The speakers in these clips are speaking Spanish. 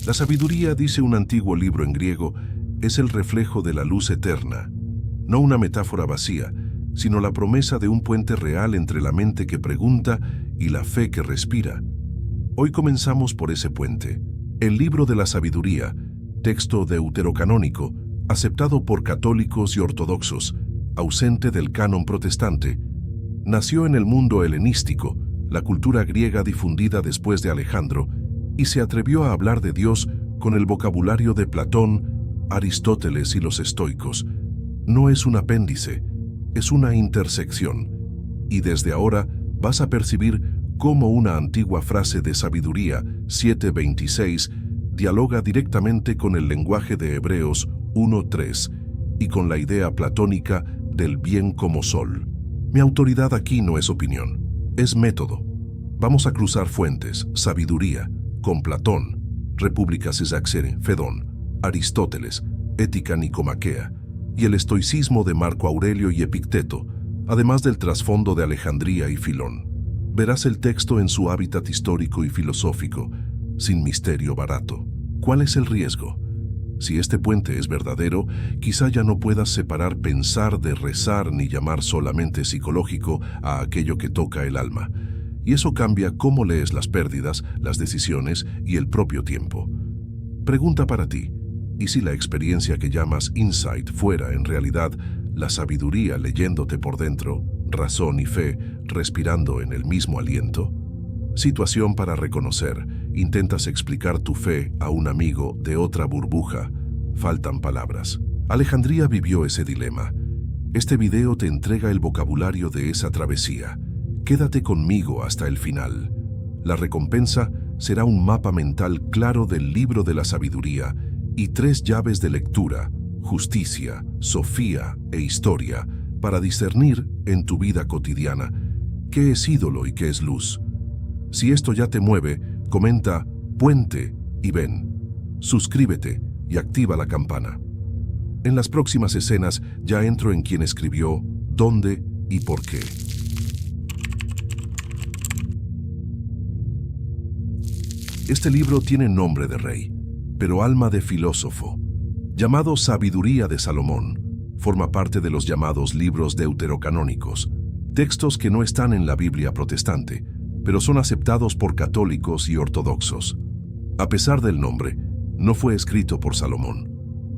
La sabiduría, dice un antiguo libro en griego, es el reflejo de la luz eterna, no una metáfora vacía, sino la promesa de un puente real entre la mente que pregunta y la fe que respira. Hoy comenzamos por ese puente. El libro de la sabiduría, texto deuterocanónico, aceptado por católicos y ortodoxos, ausente del canon protestante, nació en el mundo helenístico, la cultura griega difundida después de Alejandro, y se atrevió a hablar de Dios con el vocabulario de Platón, Aristóteles y los estoicos. No es un apéndice, es una intersección, y desde ahora vas a percibir cómo una antigua frase de Sabiduría 7:26 dialoga directamente con el lenguaje de Hebreos 1:3 y con la idea platónica del bien como sol. Mi autoridad aquí no es opinión, es método. Vamos a cruzar fuentes, sabiduría, con Platón, República Caesarea, Fedón, Aristóteles, Ética Nicomaquea, y el estoicismo de Marco Aurelio y Epicteto, además del trasfondo de Alejandría y Filón. Verás el texto en su hábitat histórico y filosófico, sin misterio barato. ¿Cuál es el riesgo? Si este puente es verdadero, quizá ya no puedas separar pensar de rezar ni llamar solamente psicológico a aquello que toca el alma. Y eso cambia cómo lees las pérdidas, las decisiones y el propio tiempo. Pregunta para ti, ¿y si la experiencia que llamas insight fuera en realidad la sabiduría leyéndote por dentro, razón y fe respirando en el mismo aliento? Situación para reconocer. Intentas explicar tu fe a un amigo de otra burbuja. Faltan palabras. Alejandría vivió ese dilema. Este video te entrega el vocabulario de esa travesía. Quédate conmigo hasta el final. La recompensa será un mapa mental claro del libro de la sabiduría y 3 llaves de lectura, justicia, sofía e historia, para discernir en tu vida cotidiana qué es ídolo y qué es luz. Si esto ya te mueve, comenta puente y ven. Suscríbete y activa la campana. En las próximas escenas ya entro en quién escribió, dónde y por qué. Este libro tiene nombre de rey, pero alma de filósofo. Llamado Sabiduría de Salomón, forma parte de los llamados libros deuterocanónicos, textos que no están en la Biblia protestante, pero son aceptados por católicos y ortodoxos. A pesar del nombre, no fue escrito por Salomón.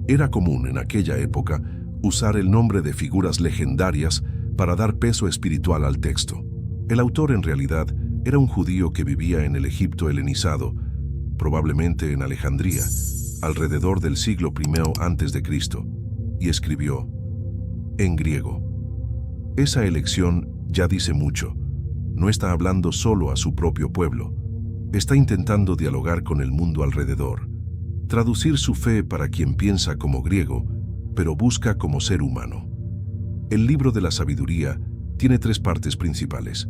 Era común en aquella época usar el nombre de figuras legendarias para dar peso espiritual al texto. El autor en realidad era un judío que vivía en el Egipto helenizado, probablemente en Alejandría, alrededor del siglo I a.C., y escribió en griego. Esa elección ya dice mucho. No está hablando solo a su propio pueblo. Está intentando dialogar con el mundo alrededor, traducir su fe para quien piensa como griego, pero busca como ser humano. El libro de la sabiduría tiene 3 partes principales.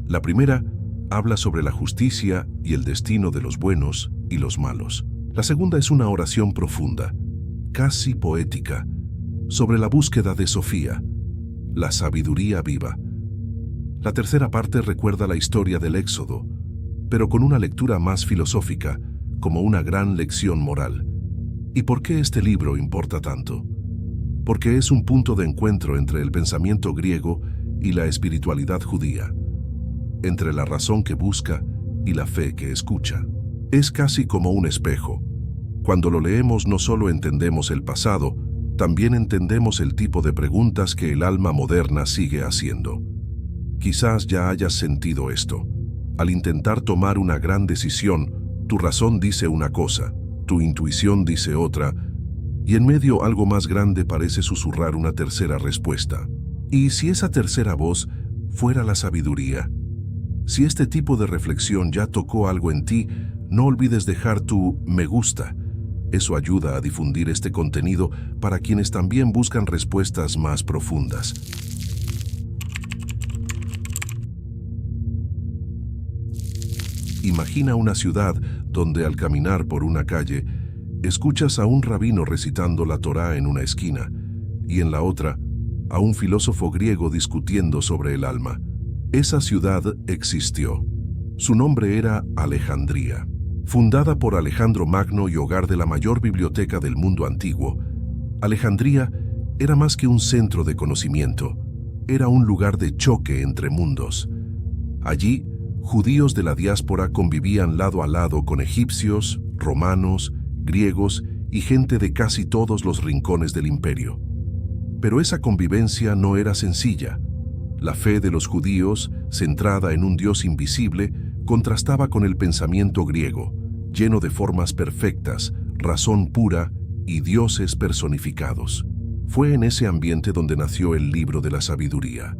La primera habla sobre la justicia y el destino de los buenos y los malos. La segunda es una oración profunda, casi poética, sobre la búsqueda de Sofía, la sabiduría viva. La tercera parte recuerda la historia del Éxodo, pero con una lectura más filosófica, como una gran lección moral. ¿Y por qué este libro importa tanto? Porque es un punto de encuentro entre el pensamiento griego y la espiritualidad judía, entre la razón que busca y la fe que escucha. Es casi como un espejo. Cuando lo leemos no solo entendemos el pasado, también entendemos el tipo de preguntas que el alma moderna sigue haciendo. Quizás ya hayas sentido esto. Al intentar tomar una gran decisión, tu razón dice una cosa, tu intuición dice otra, y en medio algo más grande parece susurrar una tercera respuesta. ¿Y si esa tercera voz fuera la sabiduría? Si este tipo de reflexión ya tocó algo en ti, no olvides dejar tu me gusta. Eso ayuda a difundir este contenido para quienes también buscan respuestas más profundas. Imagina una ciudad donde al caminar por una calle, escuchas a un rabino recitando la Torá en una esquina y en la otra, a un filósofo griego discutiendo sobre el alma. Esa ciudad existió. Su nombre era Alejandría. Fundada por Alejandro Magno y hogar de la mayor biblioteca del mundo antiguo, Alejandría era más que un centro de conocimiento, era un lugar de choque entre mundos. Allí, judíos de la diáspora convivían lado a lado con egipcios, romanos, griegos y gente de casi todos los rincones del imperio. Pero esa convivencia no era sencilla. La fe de los judíos, centrada en un Dios invisible, contrastaba con el pensamiento griego, lleno de formas perfectas, razón pura y dioses personificados. Fue en ese ambiente donde nació el libro de la sabiduría.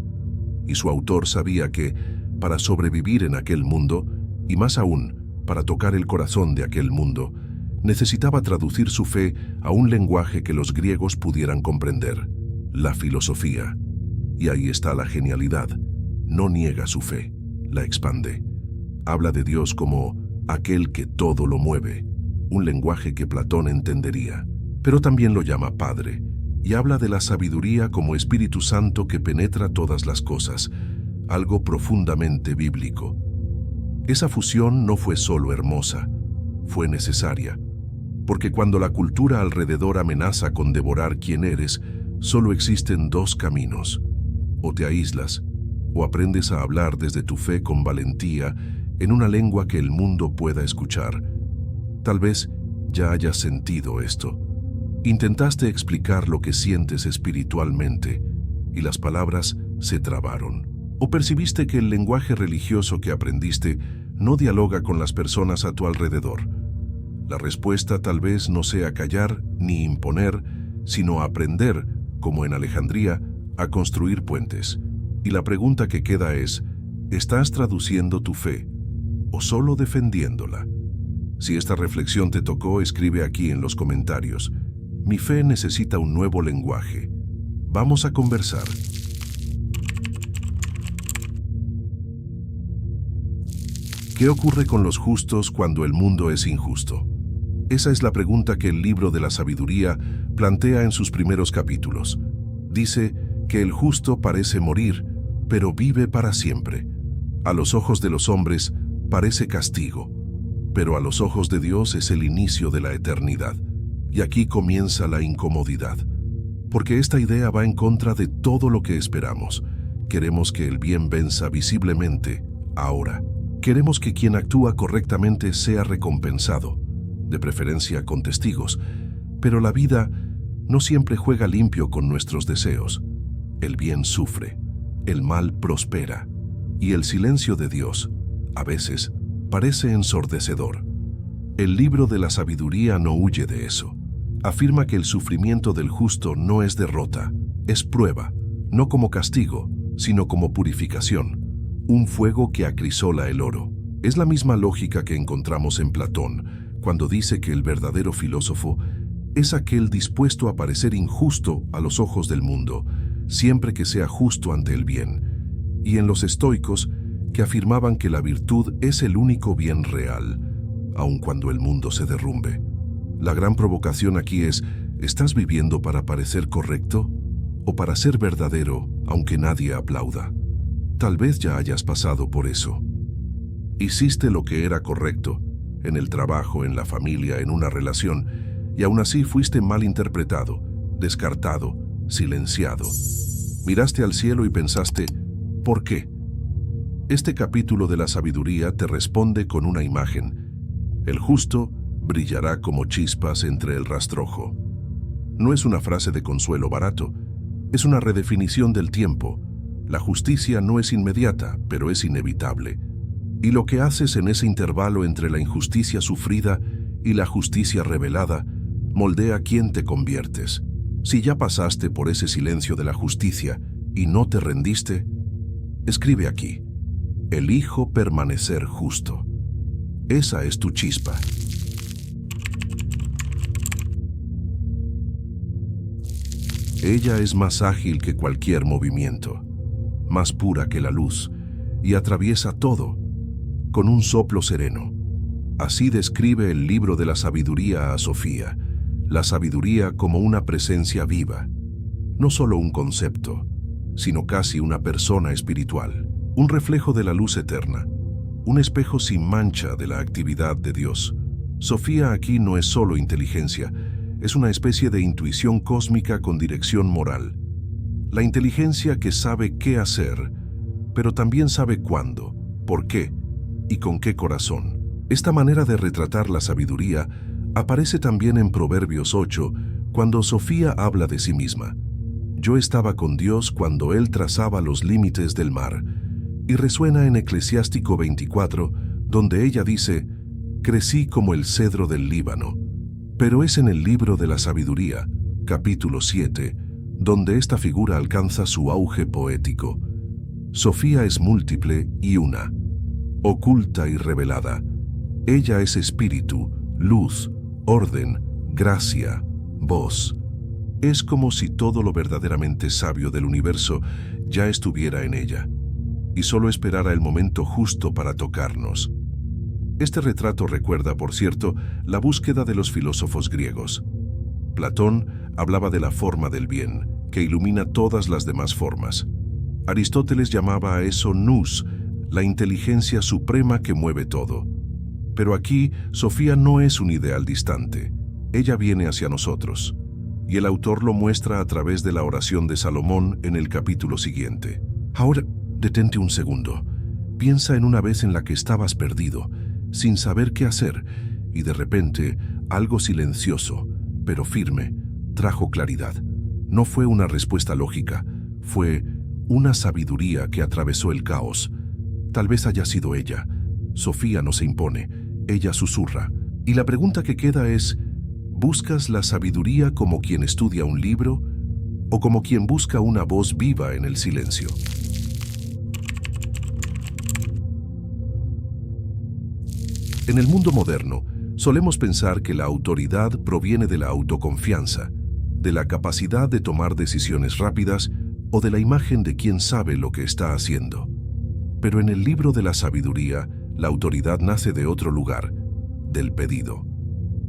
Y su autor sabía que, para sobrevivir en aquel mundo, y más aún, para tocar el corazón de aquel mundo, necesitaba traducir su fe a un lenguaje que los griegos pudieran comprender, la filosofía. Y ahí está la genialidad. No niega su fe, la expande. Habla de Dios como aquel que todo lo mueve, un lenguaje que Platón entendería, pero también lo llama Padre, y habla de la sabiduría como Espíritu Santo que penetra todas las cosas, algo profundamente bíblico. Esa fusión no fue solo hermosa, fue necesaria, porque cuando la cultura alrededor amenaza con devorar quién eres, solo existen dos caminos: o te aíslas, o aprendes a hablar desde tu fe con valentía en una lengua que el mundo pueda escuchar. Tal vez ya hayas sentido esto. Intentaste explicar lo que sientes espiritualmente y las palabras se trabaron. O percibiste que el lenguaje religioso que aprendiste no dialoga con las personas a tu alrededor. La respuesta tal vez no sea callar ni imponer, sino aprender, como en Alejandría, a construir puentes. Y la pregunta que queda es, ¿estás traduciendo tu fe o solo defendiéndola? Si esta reflexión te tocó, escribe aquí en los comentarios. Mi fe necesita un nuevo lenguaje. Vamos a conversar. ¿Qué ocurre con los justos cuando el mundo es injusto? Esa es la pregunta que el libro de la sabiduría plantea en sus primeros capítulos. Dice que el justo parece morir, pero vive para siempre. A los ojos de los hombres parece castigo, pero a los ojos de Dios es el inicio de la eternidad. Y aquí comienza la incomodidad, porque esta idea va en contra de todo lo que esperamos. Queremos que el bien venza visiblemente, ahora. Queremos que quien actúa correctamente sea recompensado, de preferencia con testigos, pero la vida no siempre juega limpio con nuestros deseos. El bien sufre, el mal prospera, y el silencio de Dios, a veces, parece ensordecedor. El libro de la sabiduría no huye de eso. Afirma que el sufrimiento del justo no es derrota, es prueba, no como castigo, sino como purificación, un fuego que acrisola el oro. Es la misma lógica que encontramos en Platón, cuando dice que el verdadero filósofo es aquel dispuesto a parecer injusto a los ojos del mundo, siempre que sea justo ante el bien, y en los estoicos, que afirmaban que la virtud es el único bien real, aun cuando el mundo se derrumbe. La gran provocación aquí es, ¿estás viviendo para parecer correcto o para ser verdadero, aunque nadie aplauda? Tal vez ya hayas pasado por eso. Hiciste lo que era correcto, en el trabajo, en la familia, en una relación, y aún así fuiste mal interpretado, descartado, silenciado. Miraste al cielo y pensaste, ¿por qué? Este capítulo de la sabiduría te responde con una imagen. El justo brillará como chispas entre el rastrojo. No es una frase de consuelo barato, es una redefinición del tiempo. La justicia no es inmediata, pero es inevitable. Y lo que haces en ese intervalo entre la injusticia sufrida y la justicia revelada, moldea quién te conviertes. Si ya pasaste por ese silencio de la justicia y no te rendiste, escribe aquí, elijo permanecer justo. Esa es tu chispa. Ella es más ágil que cualquier movimiento, más pura que la luz, y atraviesa todo, con un soplo sereno. Así describe el libro de la sabiduría a Sofía, la sabiduría como una presencia viva, no solo un concepto, sino casi una persona espiritual, un reflejo de la luz eterna, un espejo sin mancha de la actividad de Dios. Sofía aquí no es solo inteligencia, es una especie de intuición cósmica con dirección moral. La inteligencia que sabe qué hacer, pero también sabe cuándo, por qué y con qué corazón. Esta manera de retratar la sabiduría aparece también en Proverbios 8, cuando Sofía habla de sí misma. Yo estaba con Dios cuando Él trazaba los límites del mar, y resuena en Eclesiástico 24, donde ella dice, crecí como el cedro del Líbano. Pero es en el libro de la sabiduría, capítulo 7, donde esta figura alcanza su auge poético. Sofía es múltiple y una, oculta y revelada. Ella es espíritu, luz, orden, gracia, voz. Es como si todo lo verdaderamente sabio del universo ya estuviera en ella, y solo esperara el momento justo para tocarnos. Este retrato recuerda, por cierto, la búsqueda de los filósofos griegos. Platón hablaba de la forma del bien, que ilumina todas las demás formas. Aristóteles llamaba a eso nous, la inteligencia suprema que mueve todo. Pero aquí, Sofía no es un ideal distante. Ella viene hacia nosotros. Y el autor lo muestra a través de la oración de Salomón en el capítulo siguiente. Ahora, detente un segundo. Piensa en una vez en la que estabas perdido, sin saber qué hacer, y de repente, algo silencioso, pero firme, trajo claridad. No fue una respuesta lógica, fue una sabiduría que atravesó el caos. Tal vez haya sido ella. Sofía no se impone, ella susurra. Y la pregunta que queda es, ¿buscas la sabiduría como quien estudia un libro o como quien busca una voz viva en el silencio? En el mundo moderno, solemos pensar que la autoridad proviene de la autoconfianza, de la capacidad de tomar decisiones rápidas o de la imagen de quien sabe lo que está haciendo. Pero en el libro de la sabiduría, la autoridad nace de otro lugar, del pedido.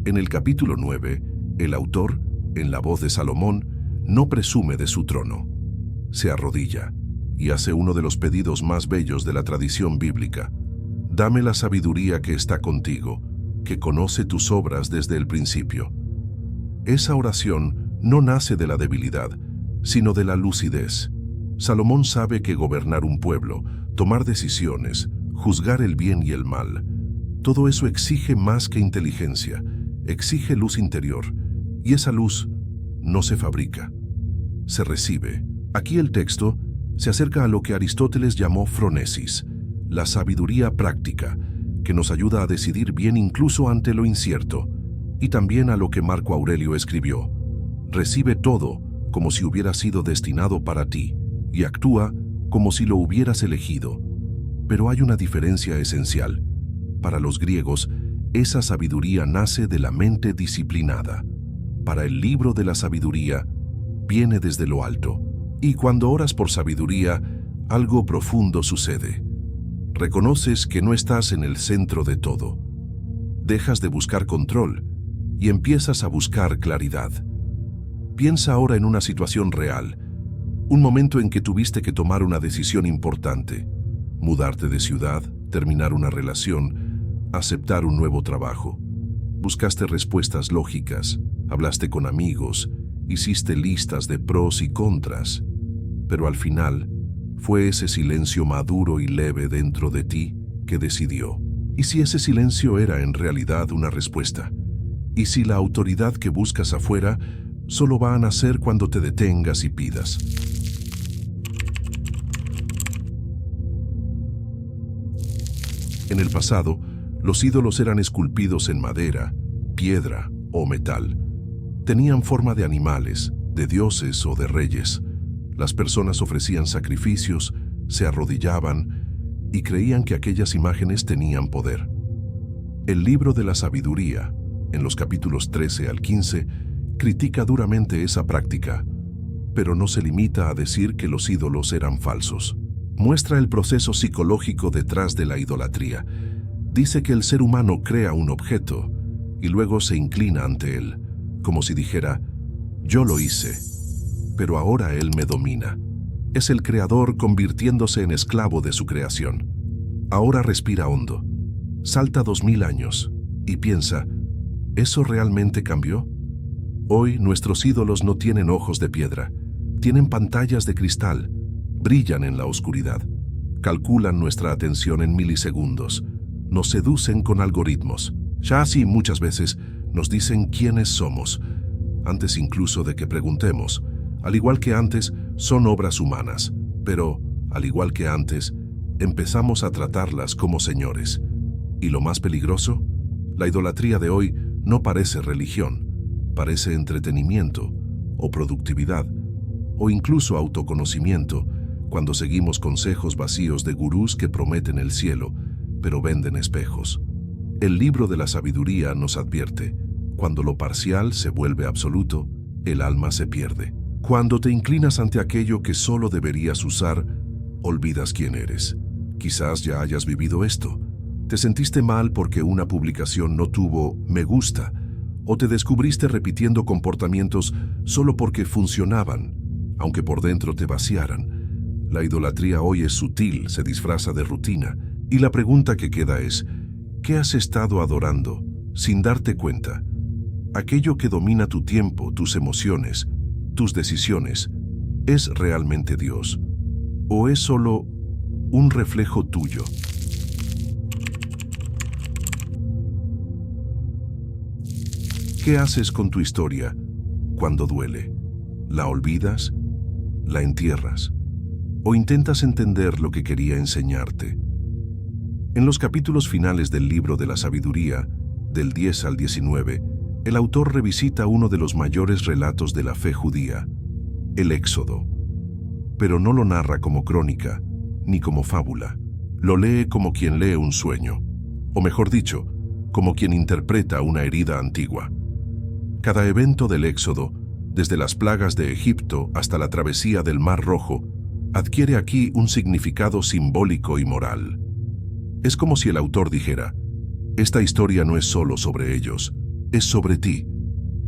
En el capítulo 9, el autor, en la voz de Salomón, no presume de su trono. Se arrodilla y hace uno de los pedidos más bellos de la tradición bíblica. Dame la sabiduría que está contigo, que conoce tus obras desde el principio. Esa oración no nace de la debilidad, sino de la lucidez. Salomón sabe que gobernar un pueblo, tomar decisiones, juzgar el bien y el mal, todo eso exige más que inteligencia, exige luz interior, y esa luz no se fabrica, se recibe. Aquí el texto se acerca a lo que Aristóteles llamó phronesis, la sabiduría práctica, que nos ayuda a decidir bien incluso ante lo incierto, y también a lo que Marco Aurelio escribió: recibe todo como si hubiera sido destinado para ti, y actúa como si lo hubieras elegido. Pero hay una diferencia esencial. Para los griegos, esa sabiduría nace de la mente disciplinada. Para el libro de la sabiduría, viene desde lo alto. Y cuando oras por sabiduría, algo profundo sucede. Reconoces que no estás en el centro de todo. Dejas de buscar control y empiezas a buscar claridad. Piensa ahora en una situación real, un momento en que tuviste que tomar una decisión importante, mudarte de ciudad, terminar una relación, aceptar un nuevo trabajo. Buscaste respuestas lógicas, hablaste con amigos, hiciste listas de pros y contras, pero al final fue ese silencio maduro y leve dentro de ti que decidió. ¿Y si ese silencio era en realidad una respuesta? ¿Y si la autoridad que buscas afuera solo va a nacer cuando te detengas y pidas? En el pasado, los ídolos eran esculpidos en madera, piedra o metal. Tenían forma de animales, de dioses o de reyes. Las personas ofrecían sacrificios, se arrodillaban y creían que aquellas imágenes tenían poder. El libro de la sabiduría, en los capítulos 13 al 15, critica duramente esa práctica, pero no se limita a decir que los ídolos eran falsos. Muestra el proceso psicológico detrás de la idolatría. Dice que el ser humano crea un objeto y luego se inclina ante él, como si dijera: yo lo hice, pero ahora él me domina. Es el creador convirtiéndose en esclavo de su creación. Ahora respira hondo, salta 2000 años y piensa: ¿Eso realmente cambió? Hoy nuestros ídolos no tienen ojos de piedra, tienen pantallas de cristal, brillan en la oscuridad, calculan nuestra atención en milisegundos, nos seducen con algoritmos. Ya así muchas veces nos dicen quiénes somos, antes incluso de que preguntemos. Al igual que antes, son obras humanas, pero, al igual que antes, empezamos a tratarlas como señores. Y lo más peligroso, la idolatría de hoy no parece religión, parece entretenimiento, o productividad, o incluso autoconocimiento, cuando seguimos consejos vacíos de gurús que prometen el cielo, pero venden espejos. El libro de la sabiduría nos advierte: cuando lo parcial se vuelve absoluto, el alma se pierde. Cuando te inclinas ante aquello que solo deberías usar, olvidas quién eres. Quizás ya hayas vivido esto. Te sentiste mal porque una publicación no tuvo me gusta, o te descubriste repitiendo comportamientos solo porque funcionaban, aunque por dentro te vaciaran. La idolatría hoy es sutil, se disfraza de rutina, y la pregunta que queda es: ¿qué has estado adorando sin darte cuenta? ¿Aquello que domina tu tiempo, tus emociones, tus decisiones, es realmente Dios? ¿O es solo un reflejo tuyo? ¿Qué haces con tu historia cuando duele? ¿La olvidas? ¿La entierras? ¿O intentas entender lo que quería enseñarte? En los capítulos finales del libro de la sabiduría, del 10 al 19, el autor revisita uno de los mayores relatos de la fe judía, el Éxodo. Pero no lo narra como crónica, ni como fábula. Lo lee como quien lee un sueño, o mejor dicho, como quien interpreta una herida antigua. Cada evento del Éxodo, desde las plagas de Egipto hasta la travesía del Mar Rojo, adquiere aquí un significado simbólico y moral. Es como si el autor dijera: esta historia no es solo sobre ellos, es sobre ti,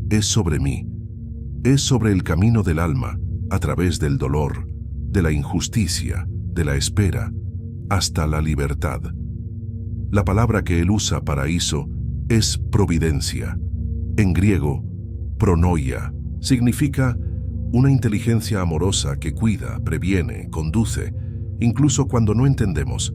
es sobre mí, es sobre el camino del alma, a través del dolor, de la injusticia, de la espera, hasta la libertad. La palabra que él usa para eso es providencia. En griego, pronoia, significa una inteligencia amorosa que cuida, previene, conduce, incluso cuando no entendemos.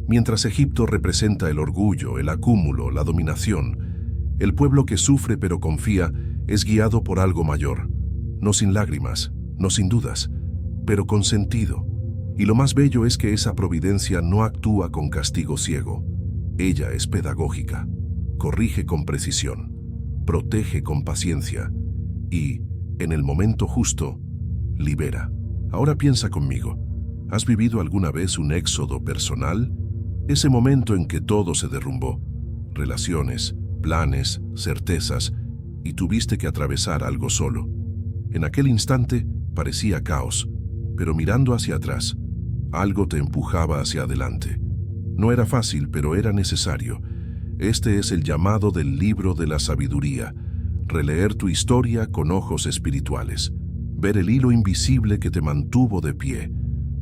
Mientras Egipto representa el orgullo, el acúmulo, la dominación, el pueblo que sufre pero confía es guiado por algo mayor, no sin lágrimas, no sin dudas, pero con sentido. Y lo más bello es que esa providencia no actúa con castigo ciego. Ella es pedagógica, corrige con precisión, protege con paciencia y, en el momento justo, libera. Ahora piensa conmigo, ¿has vivido alguna vez un éxodo personal? Ese momento en que todo se derrumbó, relaciones, planes, certezas, y tuviste que atravesar algo solo. En aquel instante parecía caos, pero mirando hacia atrás, algo te empujaba hacia adelante. No era fácil, pero era necesario. Este es el llamado del libro de la sabiduría: releer tu historia con ojos espirituales, ver el hilo invisible que te mantuvo de pie,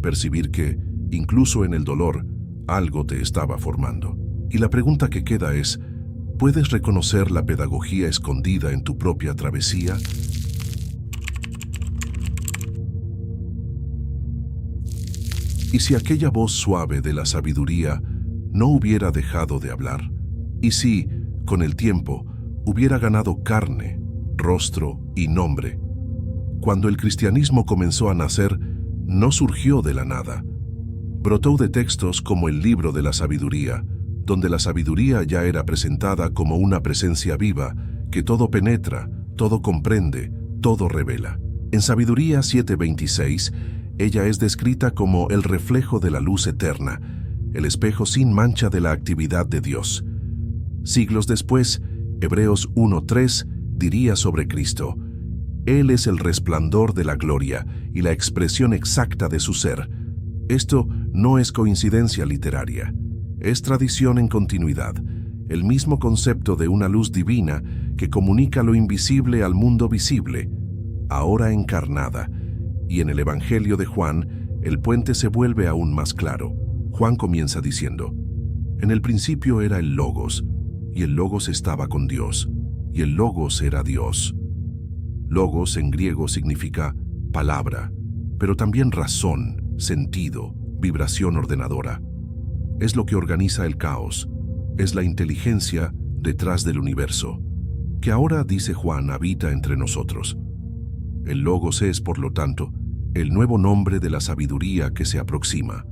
percibir que, incluso en el dolor, algo te estaba formando. Y la pregunta que queda es: ¿puedes reconocer la pedagogía escondida en tu propia travesía? ¿Y si aquella voz suave de la sabiduría no hubiera dejado de hablar? ¿Y si, con el tiempo, hubiera ganado carne, rostro y nombre? Cuando el cristianismo comenzó a nacer, no surgió de la nada. Brotó de textos como el libro de la sabiduría, donde la sabiduría ya era presentada como una presencia viva, que todo penetra, todo comprende, todo revela. En Sabiduría 7:26, ella es descrita como el reflejo de la luz eterna, el espejo sin mancha de la actividad de Dios. Siglos después, Hebreos 1:3 diría sobre Cristo: Él es el resplandor de la gloria y la expresión exacta de su ser. Esto no es coincidencia literaria, es tradición en continuidad, el mismo concepto de una luz divina que comunica lo invisible al mundo visible, ahora encarnada. Y en el Evangelio de Juan, el puente se vuelve aún más claro. Juan comienza diciendo: en el principio era el Logos, y el Logos estaba con Dios, y el Logos era Dios. Logos en griego significa palabra, pero también razón, sentido, vibración ordenadora. Es lo que organiza el caos, es la inteligencia detrás del universo, que ahora, dice Juan, habita entre nosotros. El Logos es, por lo tanto, el nuevo nombre de la sabiduría que se aproxima,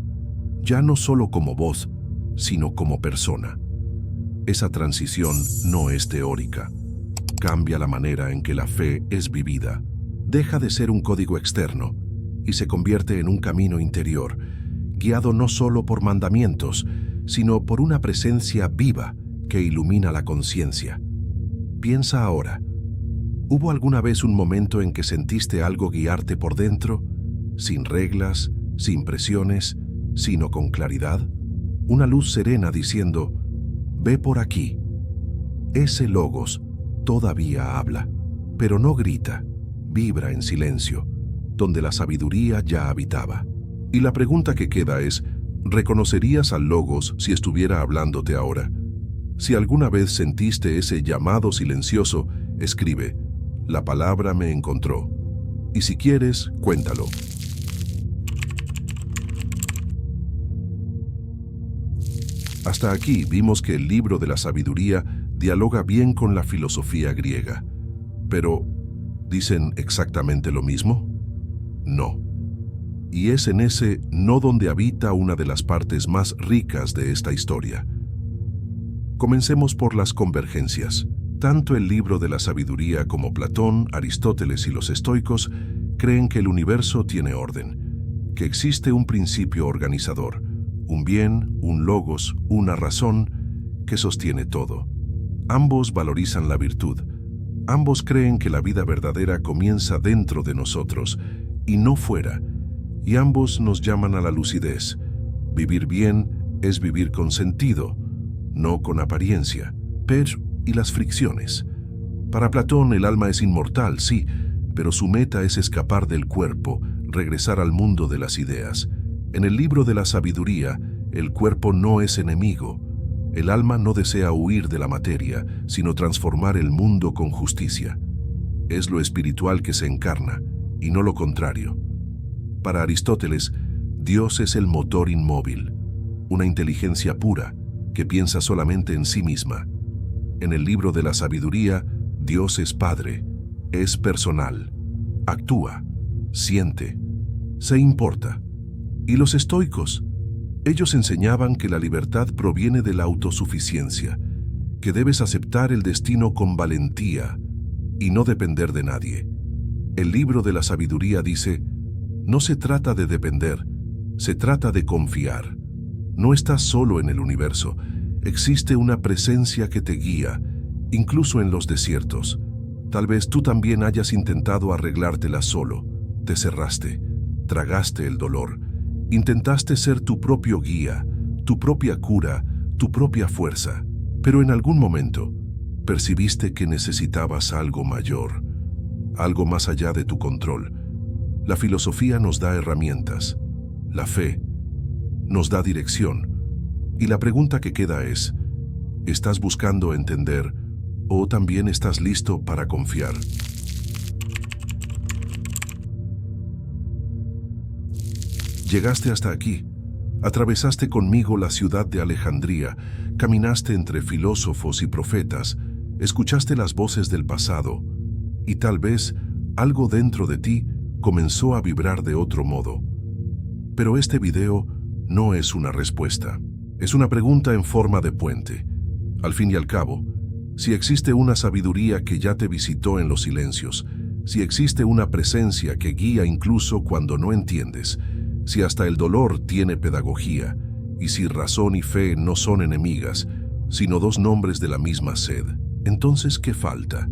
ya no solo como voz, sino como persona. Esa transición no es teórica. Cambia la manera en que la fe es vivida. Deja de ser un código externo y se convierte en un camino interior, guiado no solo por mandamientos, sino por una presencia viva que ilumina la conciencia. Piensa ahora, ¿hubo alguna vez un momento en que sentiste algo guiarte por dentro, sin reglas, sin presiones, sino con claridad? Una luz serena diciendo, ve por aquí. Ese Logos todavía habla, pero no grita, vibra en silencio, donde la sabiduría ya habitaba. Y la pregunta que queda es, ¿reconocerías al Logos si estuviera hablándote ahora? Si alguna vez sentiste ese llamado silencioso, escribe, la palabra me encontró. Y si quieres, cuéntalo. Hasta aquí vimos que el libro de la sabiduría dialoga bien con la filosofía griega. Pero, ¿dicen exactamente lo mismo? No. Y es en ese no donde habita una de las partes más ricas de esta historia. Comencemos por las convergencias. Tanto el libro de la sabiduría como Platón, Aristóteles y los estoicos creen que el universo tiene orden, que existe un principio organizador, un bien, un logos, una razón que sostiene todo. Ambos valorizan la virtud. Ambos creen que la vida verdadera comienza dentro de nosotros y no fuera. Y ambos nos llaman a la lucidez. Vivir bien es vivir con sentido, no con apariencia. Pero, ¿y las fricciones? Para Platón el alma es inmortal, sí, pero su meta es escapar del cuerpo, regresar al mundo de las ideas. En el libro de la sabiduría, el cuerpo no es enemigo. El alma no desea huir de la materia, sino transformar el mundo con justicia. Es lo espiritual que se encarna, y no lo contrario. Para Aristóteles, Dios es el motor inmóvil, una inteligencia pura que piensa solamente en sí misma. En el libro de la sabiduría, Dios es Padre, es personal, actúa, siente, se importa. ¿Y los estoicos? Ellos enseñaban que la libertad proviene de la autosuficiencia, que debes aceptar el destino con valentía y no depender de nadie. El libro de la sabiduría dice, no se trata de depender, se trata de confiar. No estás solo en el universo, existe una presencia que te guía, incluso en los desiertos. Tal vez tú también hayas intentado arreglártela solo, te cerraste, tragaste el dolor, intentaste ser tu propio guía, tu propia cura, tu propia fuerza, pero en algún momento percibiste que necesitabas algo mayor, algo más allá de tu control. La filosofía nos da herramientas, la fe nos da dirección, y la pregunta que queda es, ¿estás buscando entender o también estás listo para confiar? Llegaste hasta aquí, atravesaste conmigo la ciudad de Alejandría, caminaste entre filósofos y profetas, escuchaste las voces del pasado, y tal vez algo dentro de ti comenzó a vibrar de otro modo. Pero este video no es una respuesta, es una pregunta en forma de puente. Al fin y al cabo, si existe una sabiduría que ya te visitó en los silencios, si existe una presencia que guía incluso cuando no entiendes, si hasta el dolor tiene pedagogía, y si razón y fe no son enemigas, sino dos nombres de la misma sed, entonces ¿qué falta?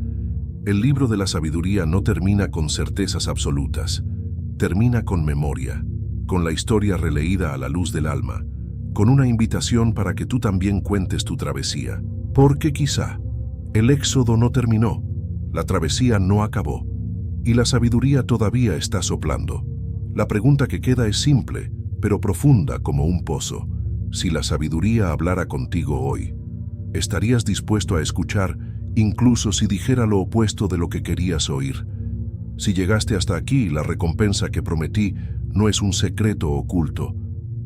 El libro de la sabiduría no termina con certezas absolutas, termina con memoria, con la historia releída a la luz del alma, con una invitación para que tú también cuentes tu travesía. Porque quizá el éxodo no terminó, la travesía no acabó, y la sabiduría todavía está soplando. La pregunta que queda es simple, pero profunda como un pozo. Si la sabiduría hablara contigo hoy, ¿estarías dispuesto a escuchar incluso si dijera lo opuesto de lo que querías oír. Si llegaste hasta aquí, la recompensa que prometí no es un secreto oculto,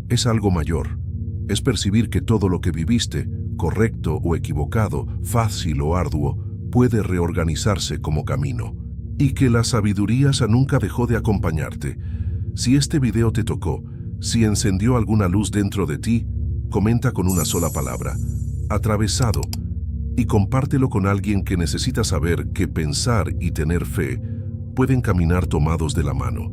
es algo mayor. Es percibir que todo lo que viviste, correcto o equivocado, fácil o arduo, puede reorganizarse como camino. Y que la sabiduría nunca dejó de acompañarte. Si este video te tocó, si encendió alguna luz dentro de ti, comenta con una sola palabra, atravesado, y compártelo con alguien que necesita saber que pensar y tener fe pueden caminar tomados de la mano.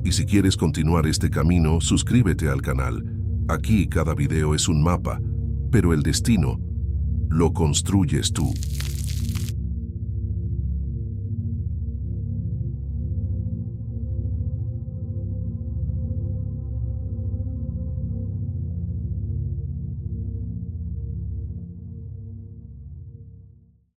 Y si quieres continuar este camino, suscríbete al canal. Aquí cada video es un mapa, pero el destino lo construyes tú.